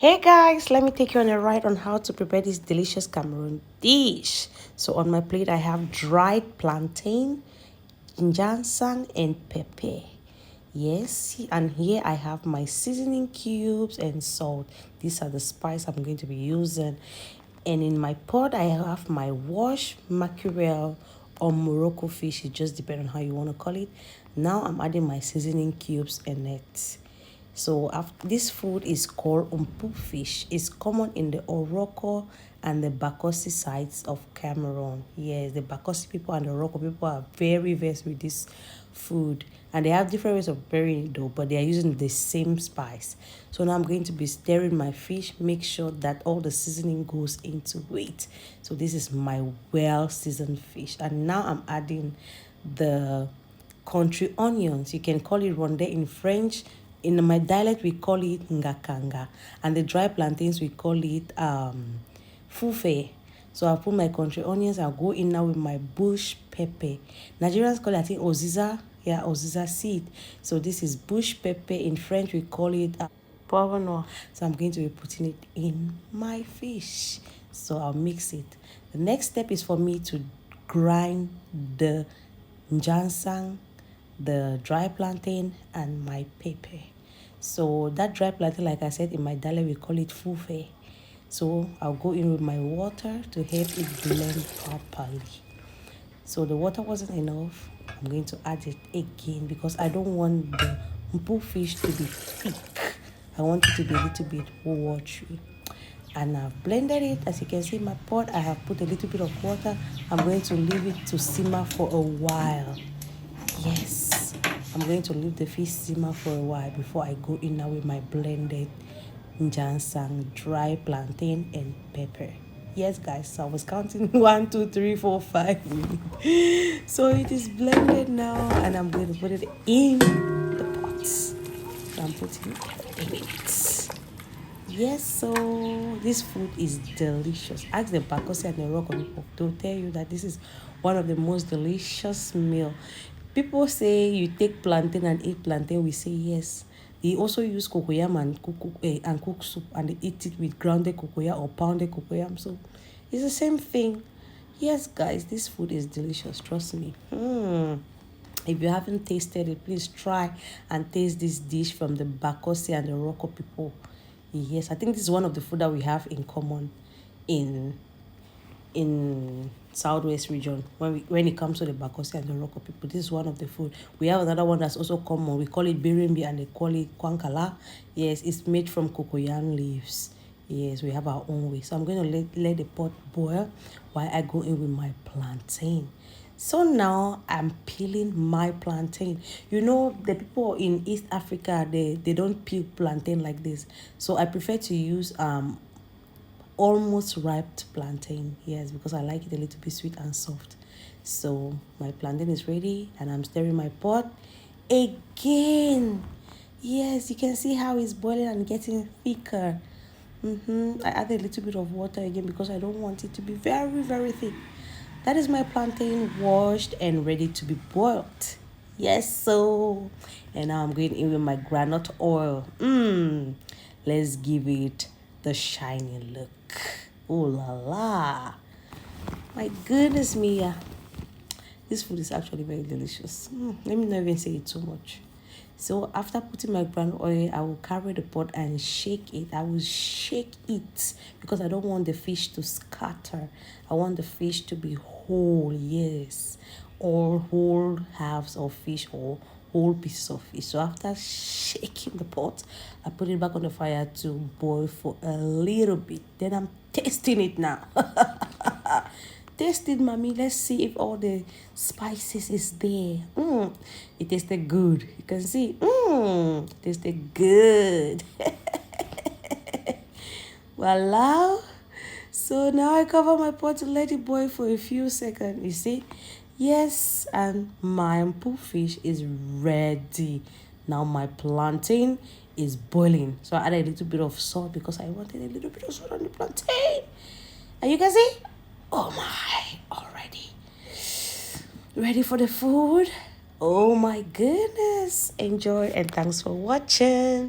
Hey guys, let me take you on a ride on how to prepare this delicious Cameroon dish. So on my plate I have dried plantain, ginseng and pepper. Yes, and here I have my seasoning cubes and salt. These are the spice I'm going to be using. And in my pot I have my washed mackerel or Morocco fish. It just depends on how you want to call it. Now I'm adding my seasoning cubes in it. So this food is called mpuh fish. It's common in the oroko and the bakossi sides of Cameroon. Yes, the bakossi people and the oroko people are very versed with this food. And they have different ways of preparing it though, but they are using the same spice. So now I'm going to be stirring my fish. Make sure that all the seasoning goes into it. So this is my well-seasoned fish. And now I'm adding the country onions. You can call it ronde in French. In my dialect, we call it ngakanga. And the dry plantains, we call it fufe. So I'll put my country onions. I'll go in now with my bush pepper. Nigerians call it, I think, oziza. Yeah, oziza seed. So this is bush pepper. In French, we call it poivre noir. So I'm going to be putting it in my fish. So I'll mix it. The next step is for me to grind the ginseng, the dry plantain and my pepper. So that dry plantain, like I said, in my dialect we call it fufe. So I'll go in with my water to help it blend properly. So the water wasn't enough. I'm going to add it again because I don't want the mpuh fish to be thick. I want it to be a little bit watery. And I've blended it. As you can see in my pot, I have put a little bit of water. I'm going to leave it to simmer for a while. Yes, I'm going to leave the fish simmer for a while before I go in now with my blended ginseng, dry plantain and pepper. Yes guys, so I was counting 1 2 3 4 5. So it is blended now and I'm going to put it in the pot. So I'm putting it in it. Yes, so this food is delicious. Ask the bakossi and the oroko people. They'll tell you that this is one of the most delicious meal. People say you take plantain and eat plantain. We say yes. They also use cocoyam and cook soup and they eat it with grounded cocoyam or pounded cocoyam. So it's the same thing. Yes, guys, this food is delicious. Trust me. If you haven't tasted it, please try and taste this dish from the bakossi and the oroko people. Yes, I think this is one of the food that we have in common in Southwest region when it comes to the bakossi and the oroko people. This is one of the food. We have another one that's also common. We call it birimbi and they call it kwankala. Yes, it's made from cocoyam leaves. Yes, we have our own way. So I'm going to let the pot boil while I go in with my plantain. So now I'm peeling my plantain. You know, the people in East Africa, they don't peel plantain like this. So I prefer to use almost ripe plantain. Yes, because I like it a little bit sweet and soft. So my plantain is ready and I'm stirring my pot again. Yes, you can see how it's boiling and getting thicker. I add a little bit of water again because I don't want it to be very, very thick. That is my plantain washed and ready to be boiled. Yes, so. And now I'm going in with my granite oil. Let's give it the shiny look. Oh la la. My goodness me. This food is actually very delicious. Let me not even say it too much. So after putting my granite oil, I will carry the pot and shake it. I will shake it because I don't want the fish to scatter. I want the fish to be whole, yes. Or whole halves of fish or whole pieces of fish. So after shaking the pot, I put it back on the fire to boil for a little bit. Then I'm tasting it now. Taste it, mommy. Let's see if all the spices is there. It tasted good. You can see. It tasted good. Voila. So now I cover my pot to let it boil for a few seconds. You see? Yes, and my mpuh fish is ready. Now my plantain is boiling. So I added a little bit of salt because I wanted a little bit of salt on the plantain. And you can see, oh my, already ready for the food. Oh my goodness. Enjoy and thanks for watching.